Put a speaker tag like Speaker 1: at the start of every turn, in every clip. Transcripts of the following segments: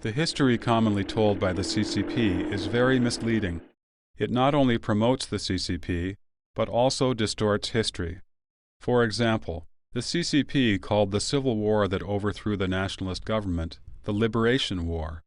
Speaker 1: The history commonly told by the CCP is very misleading. It not only promotes the CCP, but also distorts history. For example, the CCP called the civil war that overthrew the nationalist government the Liberation War.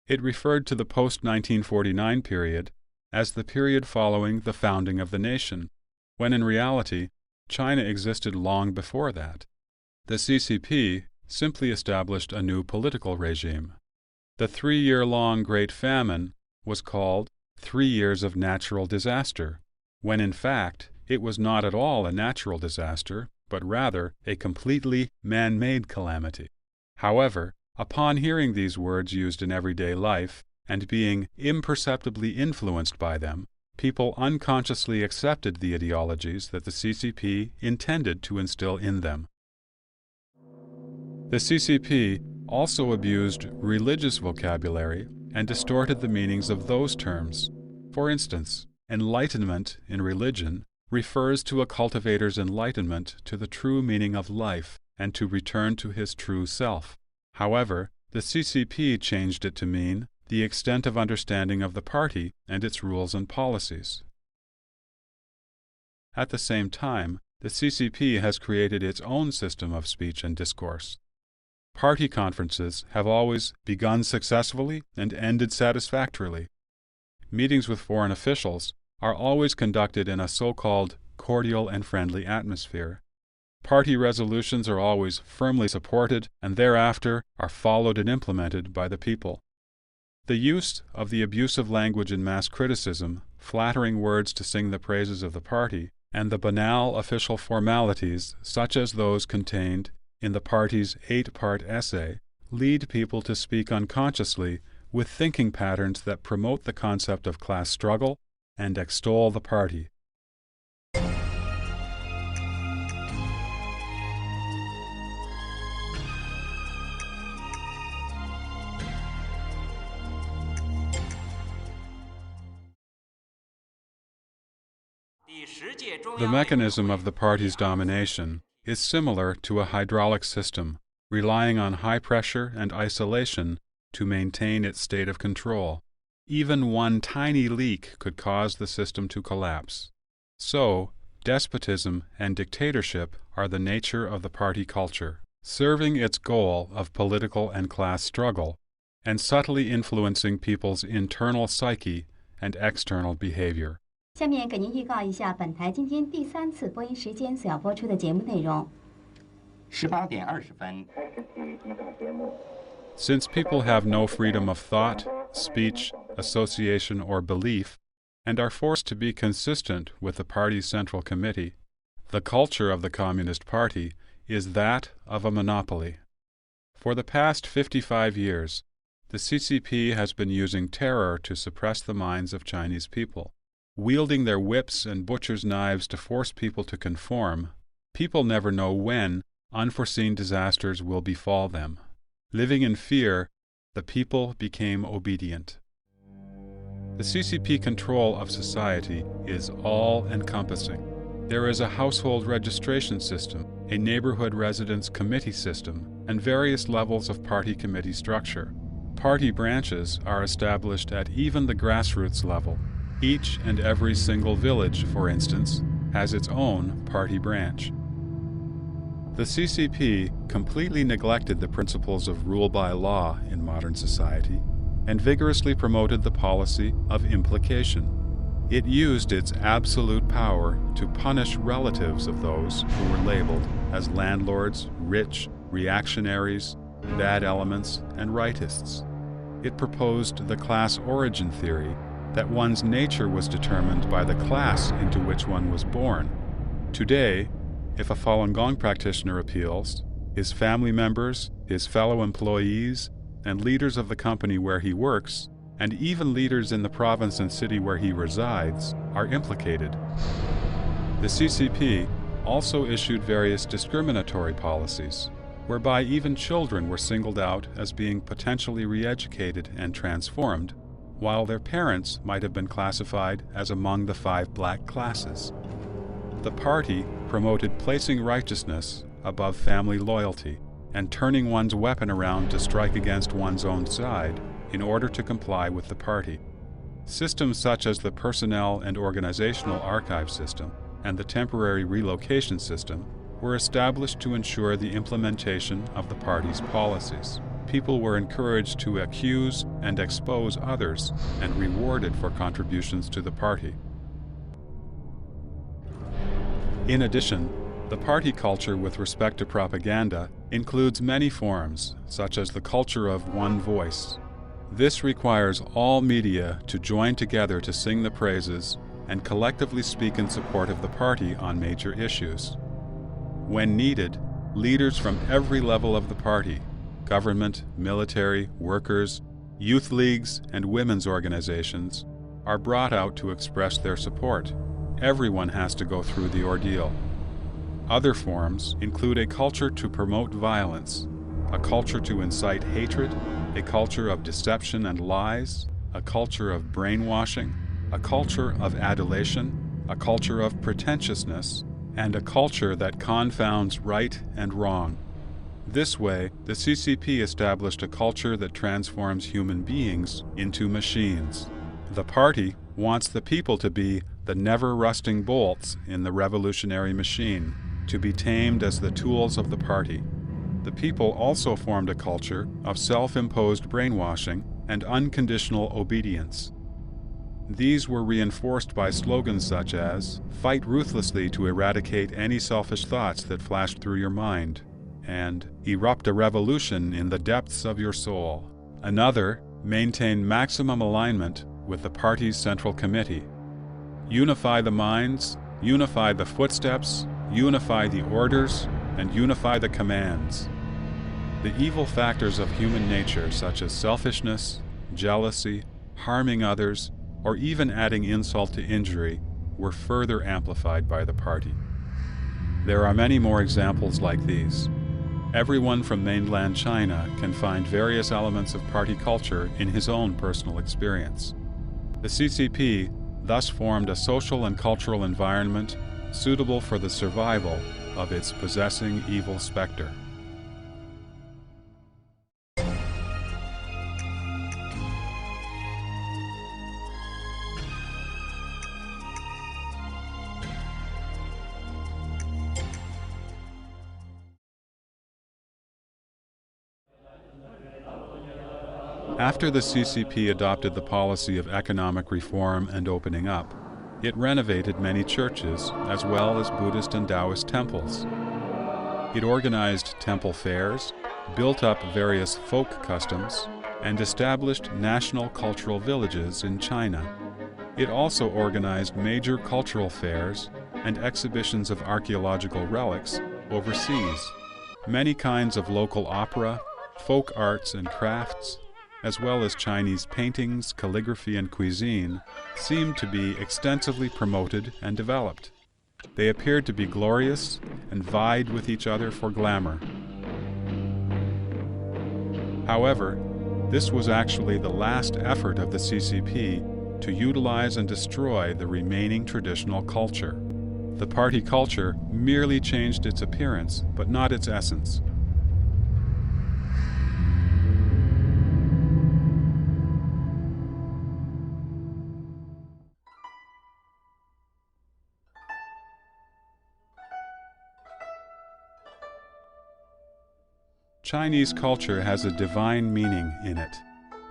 Speaker 1: It referred to the post-1949 period as the period following the founding of the nation, when in reality, China existed long before that. The CCP simply established a new political regime. The 3-year-long Great Famine was called 3 years of natural disaster, when in fact it was not at all a natural disaster, but rather a completely man-made calamity. However, upon hearing these words used in everyday life and being imperceptibly influenced by them, people unconsciously accepted the ideologies that the CCP intended to instill in them. The CCP also abused religious vocabulary and distorted the meanings of those terms. For instance, enlightenment in religion refers to a cultivator's enlightenment to the true meaning of life and to return to his true self. However, the CCP changed it to mean the extent of understanding of the party and its rules and policies. At the same time, the CCP has created its own system of speech and discourse. Party conferences have always begun successfully and ended satisfactorily. Meetings with foreign officials are always conducted in a so-called cordial and friendly atmosphere. Party resolutions are always firmly supported and thereafter are followed and implemented by the people. The use of the abusive language in mass criticism, flattering words to sing the praises of the party, and the banal official formalities such as those contained in the party's 8-part essay lead people to speak unconsciously with thinking patterns that promote the concept of class struggle and extol the party. The mechanism of the party's domination is similar to a hydraulic system, relying on high pressure and isolation to maintain its state of control. Even one tiny leak could cause the system to collapse. So, despotism and dictatorship are the nature of the party culture, serving its goal of political and class struggle, and subtly influencing people's internal psyche and external behavior.
Speaker 2: 下面给您预告一下本台今天第3次播音时间所要播出的节目内容。
Speaker 3: 18点20分。
Speaker 1: Since people have no freedom of thought, speech, association, or belief, and are forced to be consistent with the party's central committee, the culture of the Communist Party is that of a monopoly. For the past 55 years, the CCP has been using terror to suppress the minds of Chinese people. Wielding their whips and butcher's knives to force people to conform, people never know when unforeseen disasters will befall them. Living in fear, the people became obedient. The CCP control of society is all-encompassing. There is a household registration system, a neighborhood residence committee system, and various levels of party committee structure. Party branches are established at even the grassroots level. Each and every single village, for instance, has its own party branch. The CCP completely neglected the principles of rule by law in modern society and vigorously promoted the policy of implication. It used its absolute power to punish relatives of those who were labeled as landlords, rich, reactionaries, bad elements, and rightists. It proposed the class origin theory that one's nature was determined by the class into which one was born. Today, if a Falun Gong practitioner appeals, his family members, his fellow employees, and leaders of the company where he works, and even leaders in the province and city where he resides, are implicated. The CCP also issued various discriminatory policies, whereby even children were singled out as being potentially re-educated and transformed, while their parents might have been classified as among the 5 black classes. The party promoted placing righteousness above family loyalty and turning one's weapon around to strike against one's own side in order to comply with the party. Systems such as the Personnel and Organizational Archive System and the Temporary Relocation System were established to ensure the implementation of the party's policies. People were encouraged to accuse and expose others and rewarded for contributions to the party. In addition, the party culture with respect to propaganda includes many forms, such as the culture of one voice. This requires all media to join together to sing the praises and collectively speak in support of the party on major issues. When needed, leaders from every level of the party, government, military, workers, youth leagues, and women's organizations, are brought out to express their support. Everyone has to go through the ordeal. Other forms include a culture to promote violence, a culture to incite hatred, a culture of deception and lies, a culture of brainwashing, a culture of adulation, a culture of pretentiousness, and a culture that confounds right and wrong. This way, the CCP established a culture that transforms human beings into machines. The party wants the people to be the never-rusting bolts in the revolutionary machine, to be tamed as the tools of the party. The people also formed a culture of self-imposed brainwashing and unconditional obedience. These were reinforced by slogans such as, "Fight ruthlessly to eradicate any selfish thoughts that flash through your mind," and "Erupt a revolution in the depths of your soul." Another, "Maintain maximum alignment with the party's central committee. Unify the minds, unify the footsteps, unify the orders, and unify the commands." The evil factors of human nature, such as selfishness, jealousy, harming others, or even adding insult to injury, were further amplified by the party. There are many more examples like these. Everyone from mainland China can find various elements of party culture in his own personal experience. The CCP thus formed a social and cultural environment suitable for the survival of its possessing evil specter. After the CCP adopted the policy of economic reform and opening up, it renovated many churches as well as Buddhist and Taoist temples. It organized temple fairs, built up various folk customs, and established national cultural villages in China. It also organized major cultural fairs and exhibitions of archaeological relics overseas. Many kinds of local opera, folk arts and crafts, as well as Chinese paintings, calligraphy, and cuisine, seemed to be extensively promoted and developed. They appeared to be glorious and vied with each other for glamour. However, this was actually the last effort of the CCP to utilize and destroy the remaining traditional culture. The party culture merely changed its appearance, but not its essence. Chinese culture has a divine meaning in it.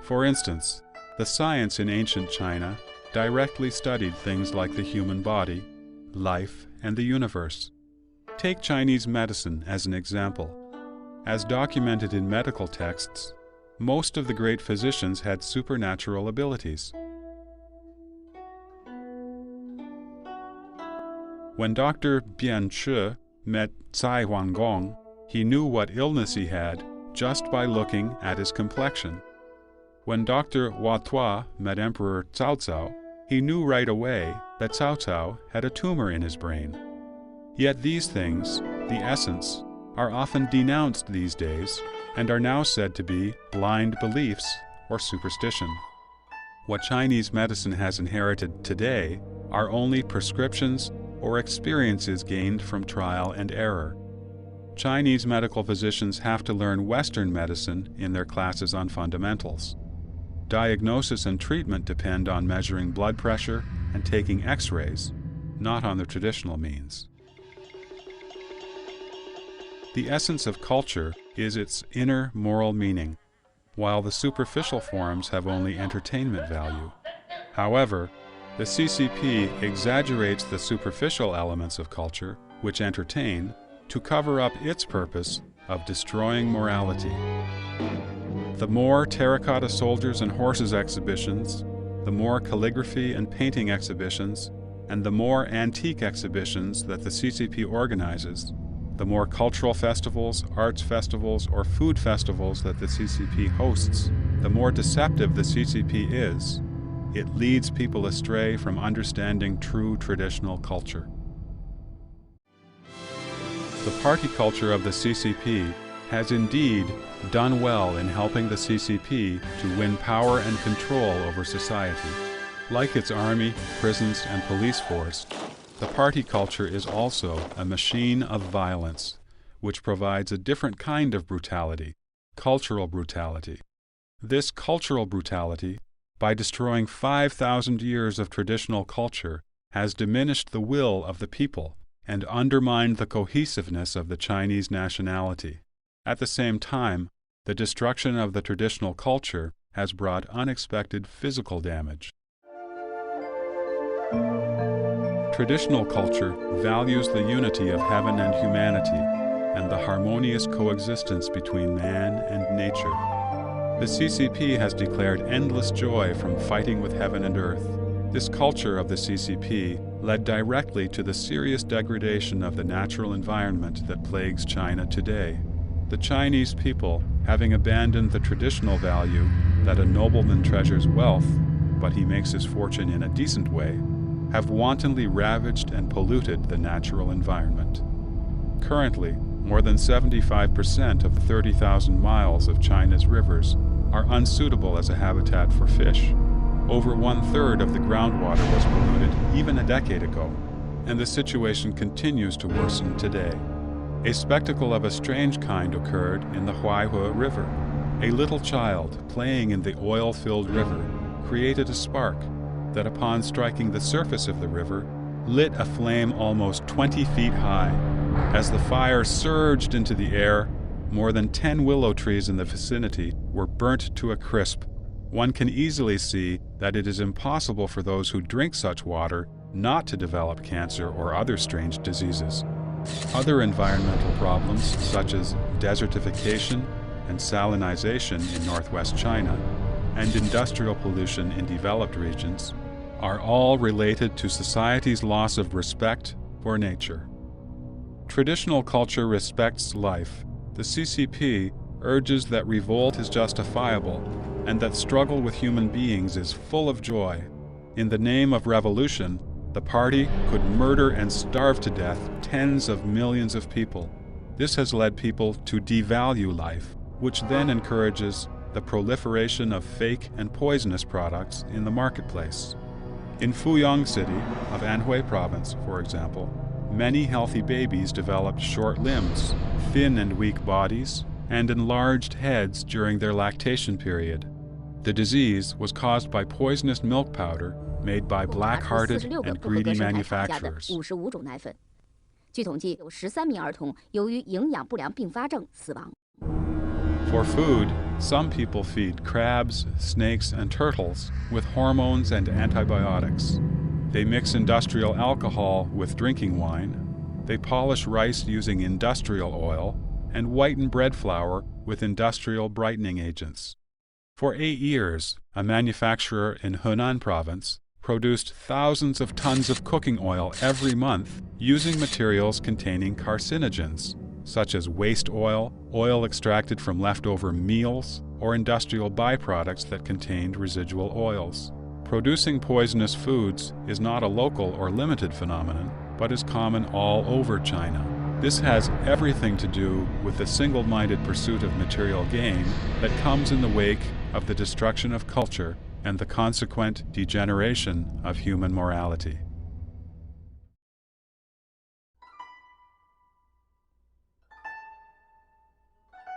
Speaker 1: For instance, the science in ancient China directly studied things like the human body, life, and the universe. Take Chinese medicine as an example. As documented in medical texts, most of the great physicians had supernatural abilities. When Dr. Bian Che met Cai Huanggong, he knew what illness he had just by looking at his complexion. When Dr. Hua Tuo met Emperor Cao Cao, he knew right away that Cao Cao had a tumor in his brain. Yet these things, the essence, are often denounced these days and are now said to be blind beliefs or superstition. What Chinese medicine has inherited today are only prescriptions or experiences gained from trial and error. Chinese medical physicians have to learn Western medicine in their classes on fundamentals. Diagnosis and treatment depend on measuring blood pressure and taking X-rays, not on the traditional means. The essence of culture is its inner moral meaning, while the superficial forms have only entertainment value. However, the CCP exaggerates the superficial elements of culture, which entertain, to cover up its purpose of destroying morality. The more terracotta soldiers and horses exhibitions, the more calligraphy and painting exhibitions, and the more antique exhibitions that the CCP organizes, the more cultural festivals, arts festivals, or food festivals that the CCP hosts, the more deceptive the CCP is. It leads people astray from understanding true traditional culture. The party culture of the CCP has indeed done well in helping the CCP to win power and control over society. Like its army, prisons, and police force, the party culture is also a machine of violence, which provides a different kind of brutality, cultural brutality. This cultural brutality, by destroying 5,000 years of traditional culture, has diminished the will of the people and undermined the cohesiveness of the Chinese nationality. At the same time, the destruction of the traditional culture has brought unexpected physical damage. Traditional culture values the unity of heaven and humanity and the harmonious coexistence between man and nature. The CCP has declared endless joy from fighting with heaven and earth. This culture of the CCP led directly to the serious degradation of the natural environment that plagues China today. The Chinese people, having abandoned the traditional value that a nobleman treasures wealth, but he makes his fortune in a decent way, have wantonly ravaged and polluted the natural environment. Currently, more than 75% of the 30,000 miles of China's rivers are unsuitable as a habitat for fish. Over 1/3 of the groundwater was polluted even a decade ago, and the situation continues to worsen today. A spectacle of a strange kind occurred in the Huaihue River. A little child playing in the oil-filled river created a spark that, upon striking the surface of the river, lit a flame almost 20 feet high. As the fire surged into the air, more than 10 willow trees in the vicinity were burnt to a crisp. One can easily see that it is impossible for those who drink such water not to develop cancer or other strange diseases. Other environmental problems, such as desertification and salinization in northwest China, and industrial pollution in developed regions, are all related to society's loss of respect for nature. Traditional culture respects life. The CCP urges that revolt is justifiable and that struggle with human beings is full of joy. In the name of revolution, the party could murder and starve to death tens of millions of people. This has led people to devalue life, which then encourages the proliferation of fake and poisonous products in the marketplace. In Fuyang City of Anhui Province, for example, many healthy babies developed short limbs, thin and weak bodies, and enlarged heads during their lactation period. The disease was caused by poisonous milk powder made by black-hearted and greedy manufacturers.
Speaker 4: 55种奶粉，据统计，有13名儿童由于营养不良并发症死亡。
Speaker 1: For food, some people feed crabs, snakes, and turtles with hormones and antibiotics. They mix industrial alcohol with drinking wine. They polish rice using industrial oil and whiten bread flour with industrial brightening agents. For 8 years, a manufacturer in Henan Province produced thousands of tons of cooking oil every month using materials containing carcinogens, such as waste oil, oil extracted from leftover meals, or industrial byproducts that contained residual oils. Producing poisonous foods is not a local or limited phenomenon, but is common all over China. This has everything to do with the single-minded pursuit of material gain that comes in the wake of the destruction of culture and the consequent degeneration of human morality.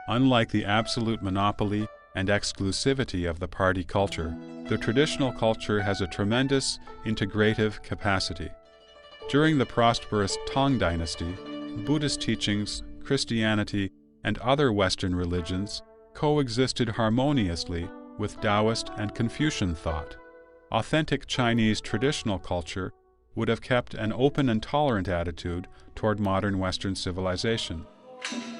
Speaker 1: Unlike the absolute monopoly and exclusivity of the party culture, the traditional culture has a tremendous integrative capacity. During the prosperous Tang Dynasty, Buddhist teachings, Christianity, and other Western religions coexisted harmoniously with Taoist and Confucian thought. Authentic Chinese traditional culture would have kept an open and tolerant attitude toward modern Western civilization.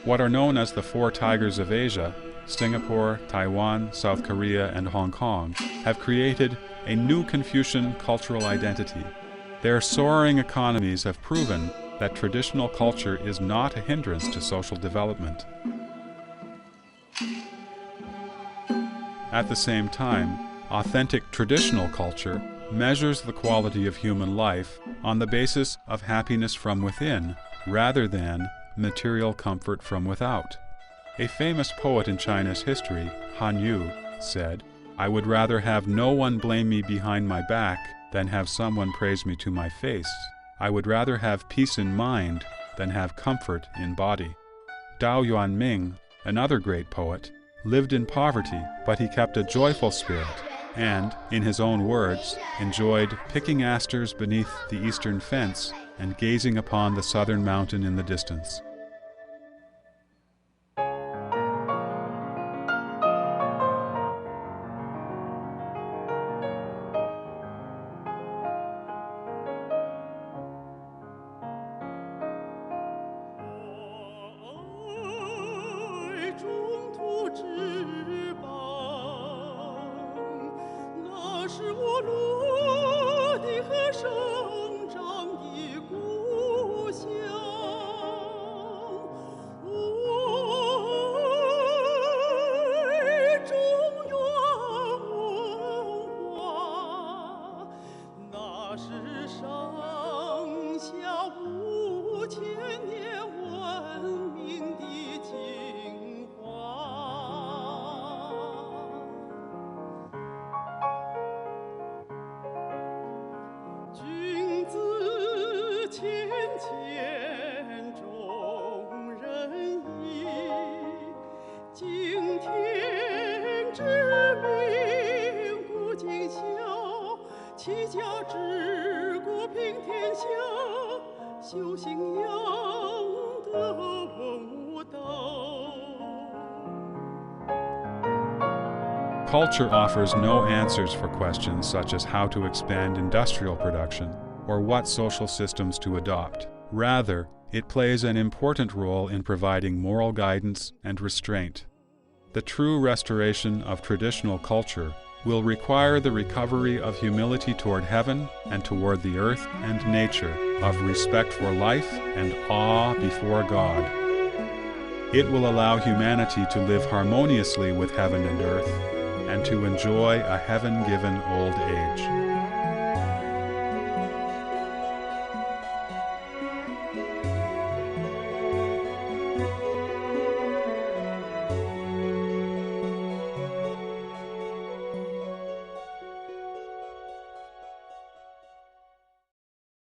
Speaker 1: What are known as the Four Tigers of Asia, Singapore, Taiwan, South Korea, and Hong Kong, have created a new Confucian cultural identity. Their soaring economies have proven that traditional culture is not a hindrance to social development. At the same time, authentic traditional culture measures the quality of human life on the basis of happiness from within, rather than material comfort from without. A famous poet in China's history, Han Yu, said, "I would rather have no one blame me behind my back than have someone praise me to my face. I would rather have peace in mind than have comfort in body." Dao Yuanming, another great poet, lived in poverty, but he kept a joyful spirit and, in his own words, enjoyed picking asters beneath the eastern fence and gazing upon the southern mountain in the distance. Culture offers no answers for questions such as how to expand industrial production or what social systems to adopt. Rather, it plays an important role in providing moral guidance and restraint. The true restoration of traditional culture will require the recovery of humility toward heaven and toward the earth and nature, of respect for life and awe before God. It will allow humanity to live harmoniously with heaven and earth, and to enjoy a heaven-given old age.